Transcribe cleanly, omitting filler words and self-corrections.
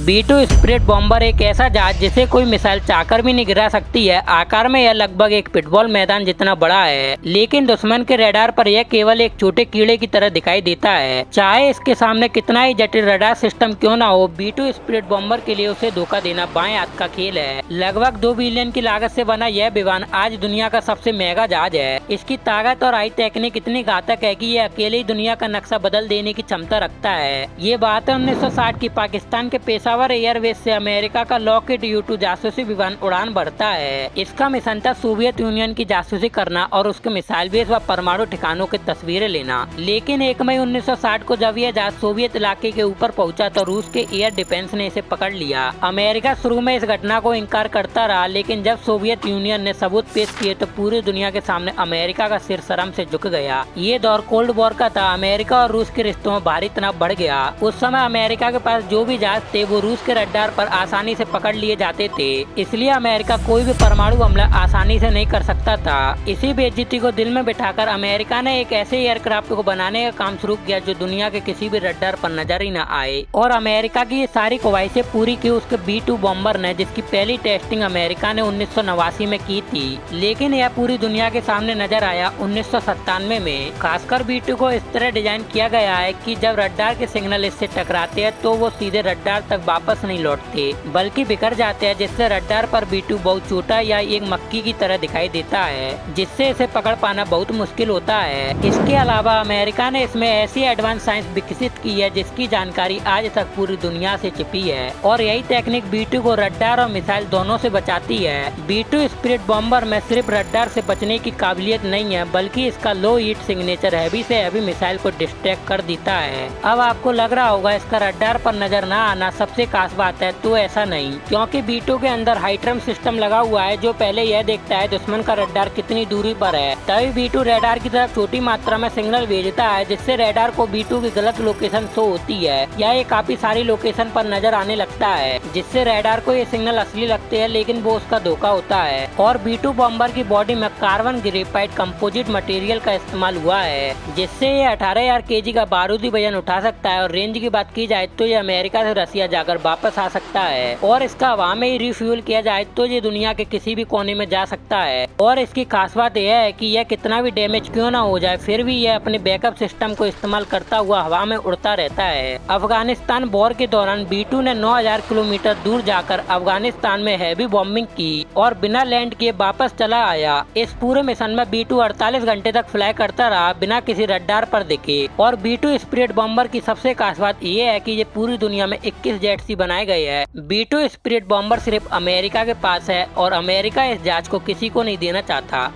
B2 spirit bomber एक ऐसा जहाज जिसे कोई मिसाइल चाहकर भी नहीं गिरा सकती है। आकार में यह लगभग एक फुटबॉल मैदान जितना बड़ा है, लेकिन दुश्मन के रडार पर यह केवल एक छोटे कीड़े की तरह दिखाई देता है। चाहे इसके सामने कितना ही जटिल रडार सिस्टम क्यों ना हो, B2 स्पिरिट बॉम्बर के लिए उसे धोखा देना बाएं हाथ का खेल है। लगभग 2 बिलियन की लागत से बना यह विमान आज दुनिया का सबसे महंगा जहाज है। इसकी ताकत और हाई टेक्निक इतनी घातक है कि यह अकेले ही दुनिया का नक्शा बदल देने की क्षमता रखता है। ये बात है 1960 की पाकिस्तान के पेशावर एयरवेज से अमेरिका का लॉकहीड U-2 जासूसी विमान उड़ान भरता है। इसका मिशन था सोवियत यूनियन की जासूसी करना और उसके मिसाइल बेस व परमाणु ठिकानों की तस्वीरें लेना। लेकिन 1 मई 1960 को जब यह जहाज सोवियत इलाके के ऊपर पहुंचा तो रूस के एयर डिफेंस ने इसे पकड़ लिया। अमेरिका शुरू में इस घटना को इंकार करता रहा, लेकिन जब सोवियत यूनियन ने सबूत पेश किए तो पूरी दुनिया के सामने अमेरिका का सिर शर्म से झुक गया। ये दौर कोल्ड वॉर का था। अमेरिका और रूस के रिश्तों में भारी तनाव बढ़ गया। उस समय अमेरिका के पास जो भी जहाज थे वो रूस के रडार पर आसानी से पकड़ लिए जाते थे, इसलिए अमेरिका कोई भी परमाणु हमला आसानी से नहीं कर सकता था। इसी बेइज्जती को दिल में बिठाकर अमेरिका ने एक ऐसे एयरक्राफ्ट को बनाने का काम शुरू किया जो दुनिया के किसी भी रडार पर नजर ही न आए। और अमेरिका की ये सारी ख्वाहिशें पूरी की उसके B-2 बॉम्बर ने, जिसकी पहली टेस्टिंग अमेरिका ने 1989 में की थी। लेकिन यह पूरी दुनिया के सामने नजर आया 1997 में। खासकर B-2 को इस तरह डिजाइन किया गया है कि जब रडार के सिग्नल इससे टकराते हैं तो वो सीधे रडार तक वापस नहीं लौटते, बल्कि बिखर जाते हैं, जिससे रडार पर B-2 बहुत छोटा या एक मक्खी की तरह दिखाई देता है, जिससे इसे पकड़ पाना बहुत मुश्किल होता है। इसके अलावा अमेरिका ने इसमें ऐसी एडवांस साइंस विकसित की है जिसकी जानकारी आज तक पूरी दुनिया से छिपी है, और यही टेक्निक B-2 को रडार और मिसाइल दोनों से बचाती है। B-2 स्पिरिट बॉम्बर में सिर्फ रडार से बचने की काबिलियत नहीं है, बल्कि इसका लो हीट सिग्नेचर हैवी से हैवी मिसाइल को डिस्ट्रैक्ट कर देता है। अब आपको लग रहा होगा इसका रडार पर नजर न आना सबसे खास बात है, तो ऐसा नहीं, क्योंकि B-2 के अंदर हाइट्रम सिस्टम लगा हुआ है जो पहले यह देखता है दुश्मन का रडार कितनी दूरी पर है, तभी B-2 रडार की तरफ छोटी मात्रा में सिग्नल भेजता है, जिससे रडार को B-2 की गलत लोकेशन शो होती है या ये काफी सारी लोकेशन पर नजर आने लगता है, जिससे रडार को ये सिग्नल असली लगते हैं, लेकिन वो उसका धोखा होता है। और B-2 बॉम्बर की बॉडी में कार्बन ग्रेफाइट कंपोजिट मटेरियल का इस्तेमाल हुआ है, जिससे ये 18,000 kg का बारूदी वजन उठा सकता है। और रेंज की बात की जाए तो ये अमेरिका से रसिया जाकर वापस आ सकता है, और इसका हवा में ही रिफ्यूल किया जाए तो ये दुनिया के किसी भी कोने में जा सकता है। और इसकी खास बात यह है कि यह कितना भी डैमेज क्यों ना हो जाए, फिर भी यह अपने बैकअप सिस्टम को इस्तेमाल करता हुआ हवा में उड़ता रहता है। अफगानिस्तान वॉर के दौरान B-2 ने 9,000 किलोमीटर दूर जाकर अफगानिस्तान में हैवी बॉम्बिंग की और बिना लैंड किए वापस चला आया। इस पूरे मिशन में B-2 48 घंटे तक फ्लाई करता रहा बिना किसी रडार पर दिखे। और B-2 स्पिरिट बॉम्बर की सबसे खास बात यह है कि ये पूरी दुनिया में 21 जेट सी बनाए गए हैं। B-2 स्पिरिट बॉम्बर सिर्फ अमेरिका के पास है और अमेरिका इस जहाज को किसी को नहीं देना चाहता।